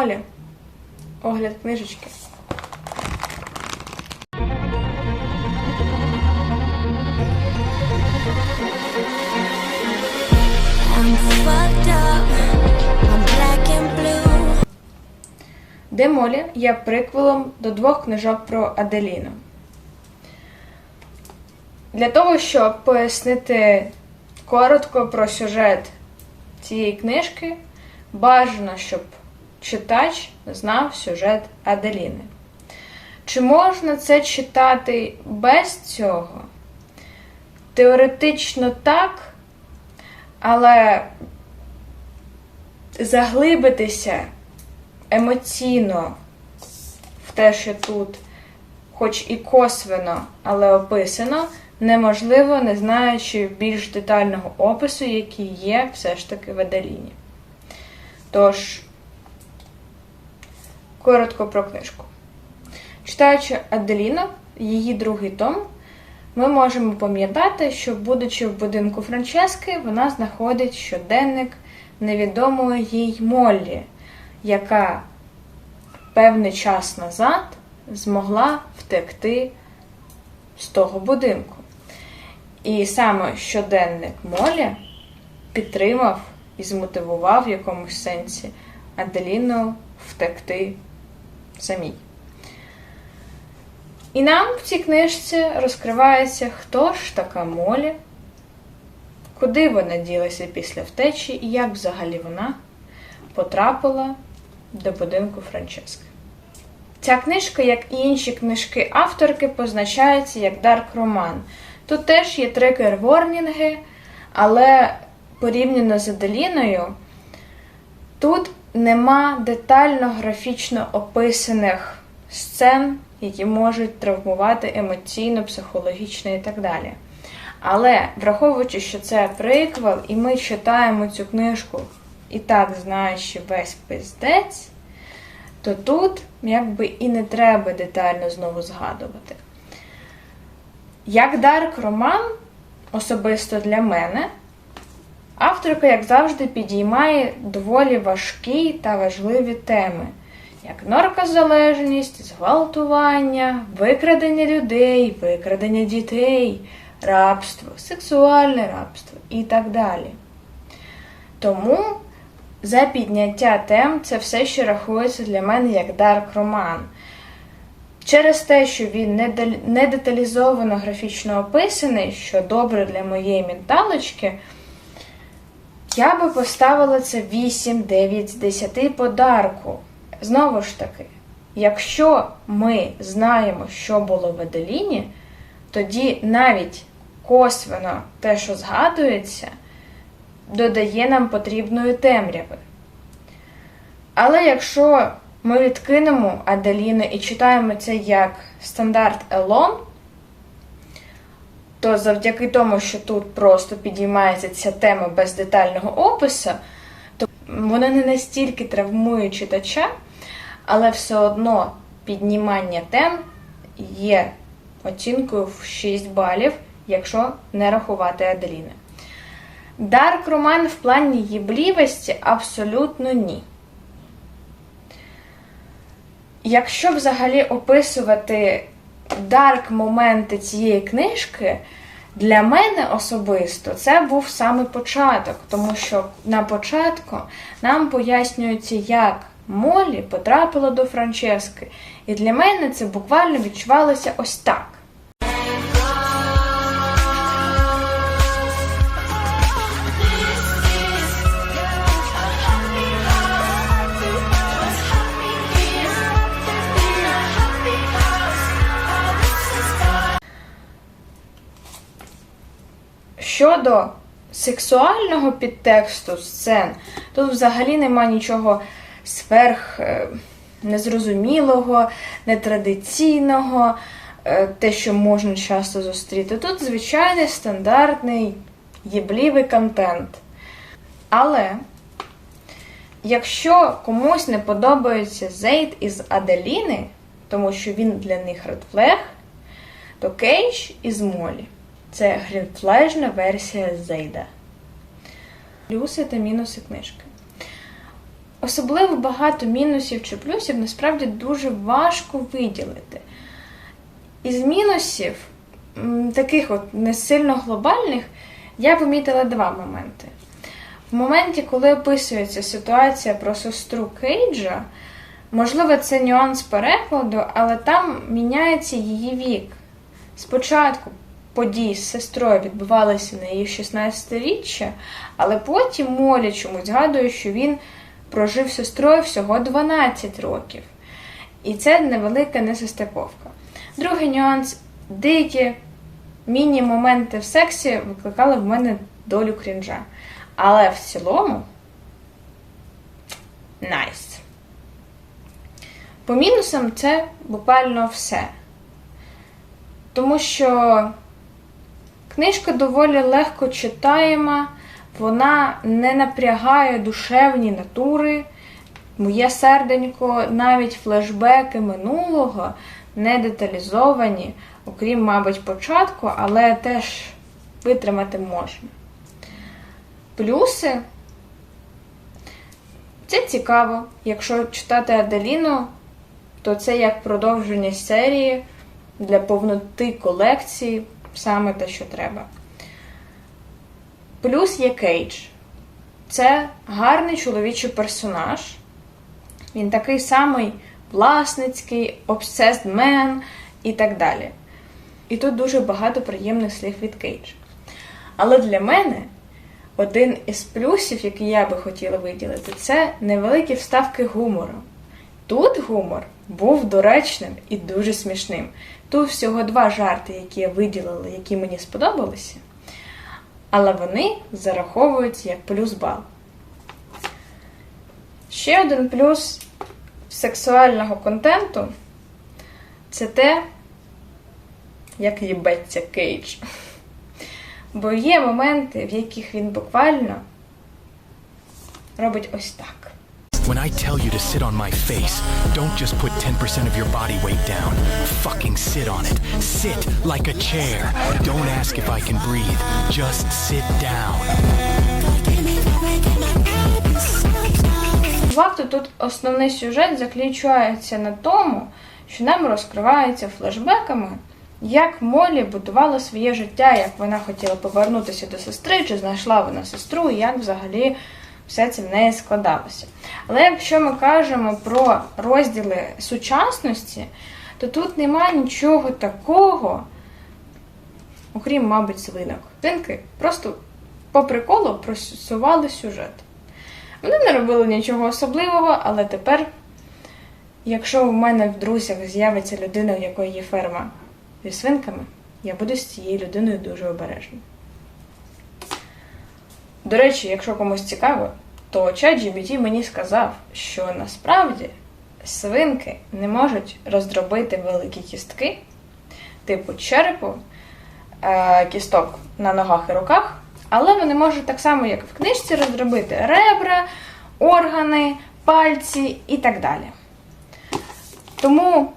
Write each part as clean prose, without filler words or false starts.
Молі. Огляд книжечки. Де Молі є приквелом до 2 книжок про Аделіну. Для того, щоб пояснити коротко про сюжет цієї книжки, бажано, щоб читач знав сюжет Аделіни. Чи можна це читати без цього? Теоретично так, але заглибитися емоційно в те, що тут, хоч і косвено, але описано, неможливо, не знаючи більш детального опису, який є все ж таки в Аделіні. Тож, коротко про книжку. Читаючи Аделіну, її 2-й том, ми можемо пам'ятати, що, будучи в будинку Франчески, вона знаходить щоденник невідомої їй Моллі, яка певний час назад змогла втекти з того будинку. І саме щоденник Моллі підтримав і змотивував в якомусь сенсі Аделіну втекти самій. І нам в цій книжці розкривається, хто ж така Моллі, куди вона ділася після втечі і як взагалі вона потрапила до будинку Франчески. Ця книжка, як і інші книжки авторки, позначається як дарк-роман. Тут теж є тригер-ворнінги, але порівняно з Аделіною, тут нема детально графічно описаних сцен, які можуть травмувати емоційно, психологічно і так далі. Але, враховуючи, що це приквел, і ми читаємо цю книжку і так знаючи весь пиздець, то тут якби і не треба детально знову згадувати. Як дарк-роман, особисто для мене, авторка, як завжди, підіймає доволі важкі та важливі теми, як наркозалежність, зґвалтування, викрадення людей, викрадення дітей, рабство, сексуальне рабство і так далі. Тому за підняття тем це все ще рахується для мене як дарк-роман. Через те, що він не деталізовано графічно описаний, що добре для моєї менталочки, я би поставила це 8-9 з 10 по дарку. Знову ж таки, якщо ми знаємо, що було в Аделіні, тоді навіть косвено те, що згадується, додає нам потрібної темряви. Але якщо ми відкинемо Аделіну і читаємо це як стандарт Елон, то завдяки тому, що тут просто підіймається ця тема без детального опису, то вона не настільки травмує читача, але все одно піднімання тем є оцінкою в 6 балів, якщо не рахувати Аделіни. Дарк-роман в плані їблівості абсолютно ні. Якщо взагалі описувати дарк-моменти цієї книжки, для мене особисто це був саме початок, тому що на початку нам пояснюється, як Моллі потрапила до Франчески. І для мене це буквально відчувалося ось так. Щодо сексуального підтексту сцен, тут взагалі нема нічого незрозумілого, нетрадиційного, те, що можна часто зустріти. Тут звичайний стандартний єблівий контент. Але, якщо комусь не подобається Зейд із Аделіни, тому що він для них редфлег, то Кейдж із Моллі – це грінфлежна версія Зейда. Плюси та мінуси книжки. особливо багато мінусів чи плюсів насправді дуже важко виділити. Із мінусів, таких от не сильно глобальних, я помітила два моменти. В моменті, коли описується ситуація про сестру Кейджа, можливо, це нюанс перекладу, але там міняється її вік. Спочатку події з сестрою відбувалися на її 16-річчя, але потім Молі чомусь згадує, що він прожив з сестрою всього 12 років. І це невелика несостиковка. Другий нюанс – деякі міні-моменти в сексі викликали в мене долю крінжа. Але в цілому – найс. По мінусам це буквально все. Тому що книжка доволі легко читаєма, вона не напрягає душевні натури, моє серденько, навіть флешбеки минулого не деталізовані, окрім, мабуть, початку, але теж витримати можна. Плюси – це цікаво. Якщо читати Аделіну, то це як продовження серії для повноти колекції, саме те, що треба. Плюс є Кейдж. Це гарний чоловічий персонаж. Він такий самий власницький, obsessed man і так далі. І тут дуже багато приємних слів від Кейдж. Але для мене один із плюсів, який я би хотіла виділити, це невеликі вставки гумору. Тут гумор був доречним і дуже смішним. Тут всього 2 жарти, які я виділила, які мені сподобалися, але вони зараховуються як плюс бал. Ще один плюс сексуального контенту – це те, як їбеться Кейдж. Бо є моменти, в яких він буквально робить ось так. When I tell you to sit on my face, don't just put 10% of your body weight down. Fucking sit on it. Sit like a chair. Don't ask if I can breathe. Just sit down. Факту тут основний сюжет заключається на тому, що нам розкривається флешбеками, як Молі будувала своє життя, як вона хотіла повернутися до сестри, чи знайшла вона сестру, і як взагалі все це в неї складалося. Але якщо ми кажемо про розділи сучасності, то тут нема нічого такого, окрім, мабуть, свинок. Свинки просто по приколу просували сюжет. Вони не робили нічого особливого, але тепер, якщо в мене в друзях з'явиться людина, у якої є ферма зі свинками, я буду з цією людиною дуже обережна. До речі, якщо комусь цікаво, то ChatGPT мені сказав, що насправді свинки не можуть роздробити великі кістки, типу черепу, кісток на ногах і руках, але вони можуть так само, як в книжці, роздробити ребра, органи, пальці і так далі. Тому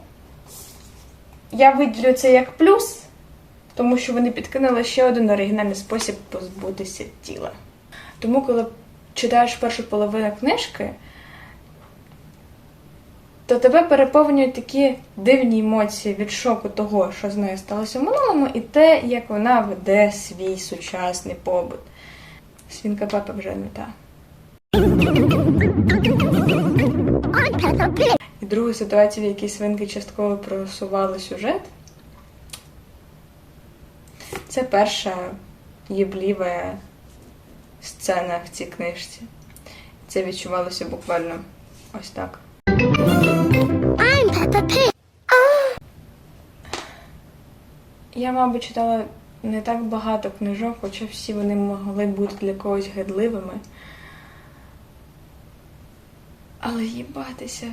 я виділю це як плюс, тому що вони підкинули ще один оригінальний спосіб позбутися тіла. Тому, коли читаєш першу половину книжки, то тебе переповнюють такі дивні емоції від шоку того, що з нею сталося в минулому, і те, як вона веде свій сучасний побут. Свінка Пепа вже не та. І друга ситуація, в якій свинки частково просували сюжет, це перша єбліва сцена в цій книжці. Це відчувалося буквально ось так. Я, мабуть, читала не так багато книжок, хоча всі вони могли бути для когось гидливими. Але їбатися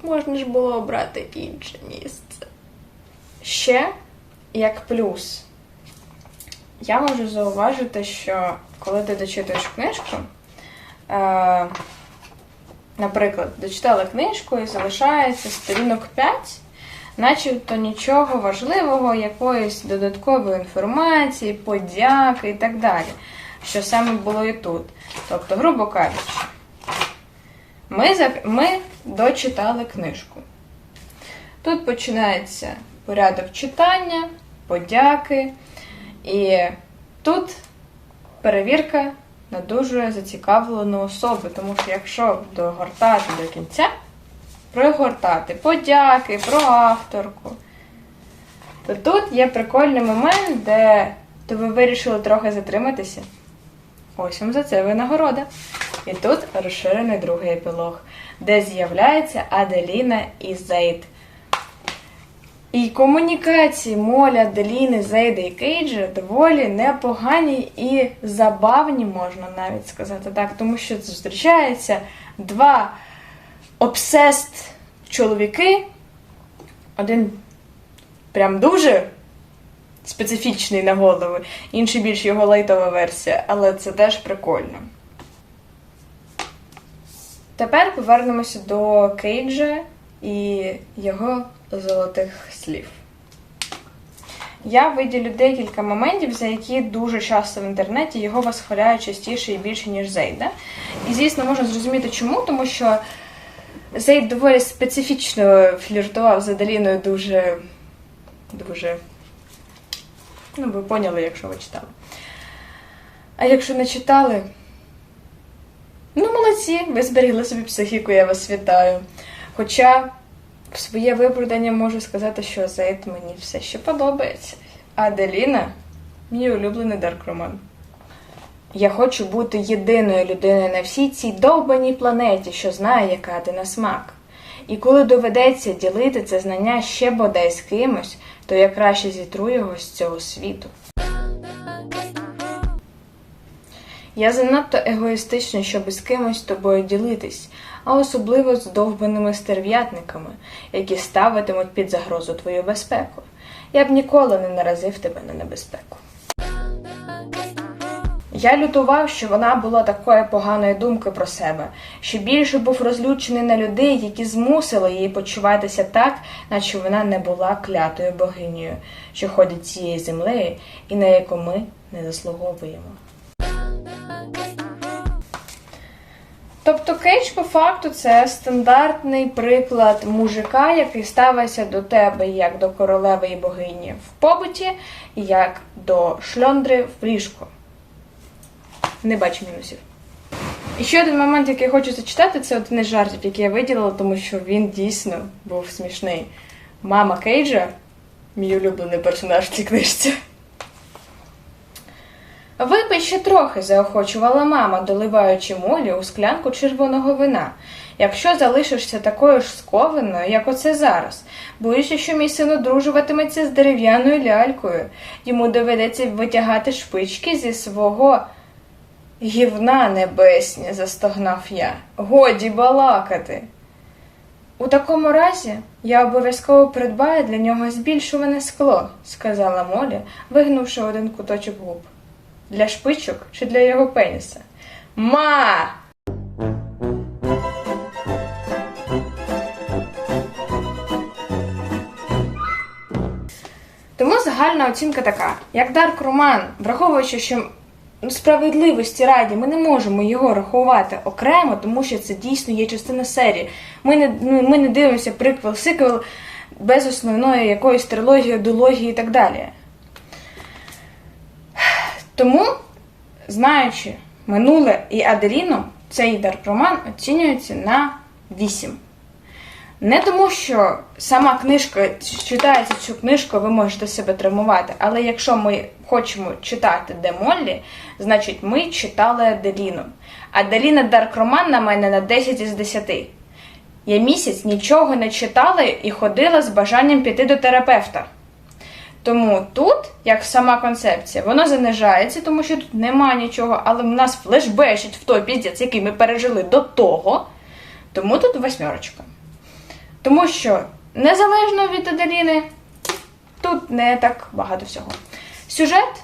можна ж було обрати інше місце. Ще, як плюс, я можу зауважити, що коли ти дочитуєш книжку, наприклад, дочитала книжку і залишається сторінок 5, начебто нічого важливого, якоїсь додаткової інформації, подяки і так далі, що саме було і тут. Тобто, грубо кажучи, Ми дочитали книжку. Тут починається порядок читання, подяки, і тут перевірка на дуже зацікавлену особу, тому що якщо догортати до кінця, прогортати подяки, про авторку, то тут є прикольний момент, де то ви вирішили трохи затриматися. Ось вам за це винагорода. І тут розширений другий епілог, де з'являється Аделіна і Зейд. І комунікації Молі, Аделіни, Зейда і Кейджа доволі непогані і забавні, можна навіть сказати так, тому що зустрічаються два обсест чоловіки, один прям дуже специфічний на голову, інший більш його лайтова версія, але це теж прикольно. Тепер повернемося до Кейджа і його золотих слів. Я виділю декілька моментів, за які дуже часто в інтернеті його восхваляють частіше і більше, ніж Зейда. І, звісно, можна зрозуміти чому, тому що Зейд доволі специфічно фліртував з Аделіною дуже... Ну, ви поняли, якщо ви читали. А якщо не читали, ну, молодці, ви зберігли собі психіку, я вас вітаю. Хоча в своє виправдання можу сказати, що Зейд мені все ще подобається. А Аделіна – мій улюблений дарк-роман. Я хочу бути єдиною людиною на всій цій довбаній планеті, що знає, яка ти на смак. І коли доведеться ділити це знання ще бодай з кимось, то я краще зітру його з цього світу. Я занадто егоїстична, щоб з кимось з тобою ділитись, а особливо з довбаними стерв'ятниками, які ставитимуть під загрозу твою безпеку. Я б ніколи не наразив тебе на небезпеку. Я лютував, що вона була такої поганої думки про себе, що більше був розлючений на людей, які змусили її почуватися так, наче вона не була клятою богинею, що ходить цією землею і на яку ми не заслуговуємо. Тобто Кейдж по факту це стандартний приклад мужика, який ставиться до тебе як до королеви і богині в побуті, як до шльондри в ліжку. Не бачу мінусів. І ще один момент, який я хочу зачитати, це один із жартів, який я виділила, тому що він дійсно був смішний. Мама Кейджа – мій улюблений персонаж в цій книжці. «Випий ще трохи», – заохочувала мама, доливаючи Молі у склянку червоного вина. «Якщо залишишся такою ж скованою, як оце зараз, боюся, що мій син одружуватиметься з дерев'яною лялькою. Йому доведеться витягати шпички зі свого гівна небесні», – застогнав я. «Годі балакати». «У такому разі я обов'язково придбаю для нього збільшуване скло», – сказала Молі, вигнувши один куточок губ. «Для шпичок чи для його пеніса?» «Ма!» Тому загальна оцінка така. Як дарк-роман, враховуючи, що справедливості раді ми не можемо його рахувати окремо, тому що це дійсно є частина серії. Ми не дивимося приквел, сиквел без основної якоїсь трилогії, дулогії і так далі. Тому, знаючи минуле і Аделіну, цей дарк-роман оцінюється на 8. Не тому, що сама книжка, читається цю книжку, ви можете себе травмувати, але якщо ми хочемо читати Де Моллі, значить ми читали Аделіну. Аделіна дарк-роман на мене на 10 із 10. Я місяць нічого не читала і ходила з бажанням піти до терапевта. Тому тут, як сама концепція, воно занижається, тому що тут нема нічого, але в нас флешбешить в той піздець, який ми пережили до того, тому тут 8. Тому що, незалежно від Аделіни, тут не так багато всього. Сюжет.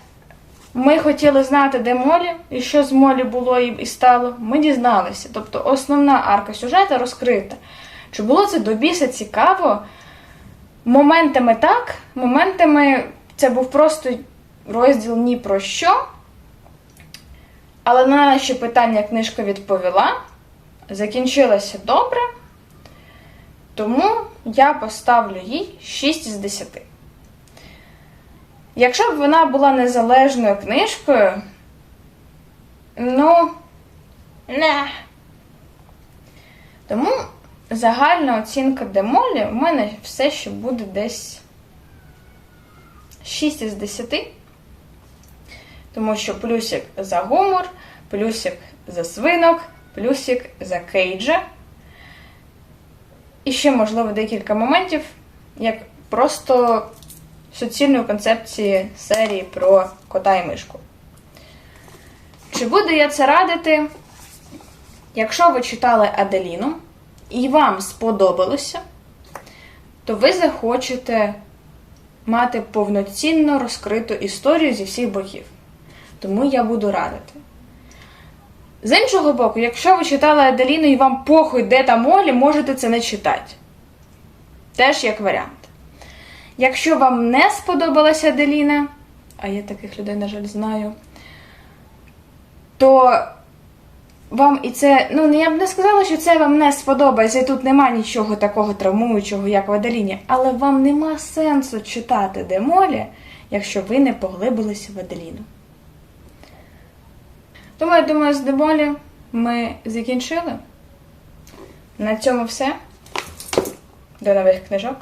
Ми хотіли знати, де Молі, і що з Молі було і стало. Ми дізналися. Тобто, основна арка сюжету розкрита. Чи було це до біса цікаво? Моментами так, моментами це був просто розділ ні про що. Але на наші питання книжка відповіла. закінчилася добре, тому я поставлю їй 6 із 10. Якщо б вона була незалежною книжкою, ну, не. Тому загальна оцінка Демолі в мене все ще буде десь 6 із 10. Тому що плюсик за гумор, плюсик за свинок, плюсик за Кейджа. І ще, можливо, декілька моментів, як просто суцільної концепції серії про кота і мишку. Чи буду я це радити? Якщо ви читали Аделіну і вам сподобалося, то ви захочете мати повноцінно розкриту історію зі всіх боків. Тому я буду радити. З іншого боку, якщо ви читали Аделіну і вам похуй, де там Молі, можете це не читати. Теж як варіант. Якщо вам не сподобалася Аделіна, а я таких людей, на жаль, знаю, то вам і це, я б не сказала, що це вам не сподобається, і тут нема нічого такого травмуючого, як в Аделіні, але вам нема сенсу читати Демолі, якщо ви не поглибилися в Аделіну. Тому, я думаю, з Демолі ми закінчили. На цьому все. До нових книжок.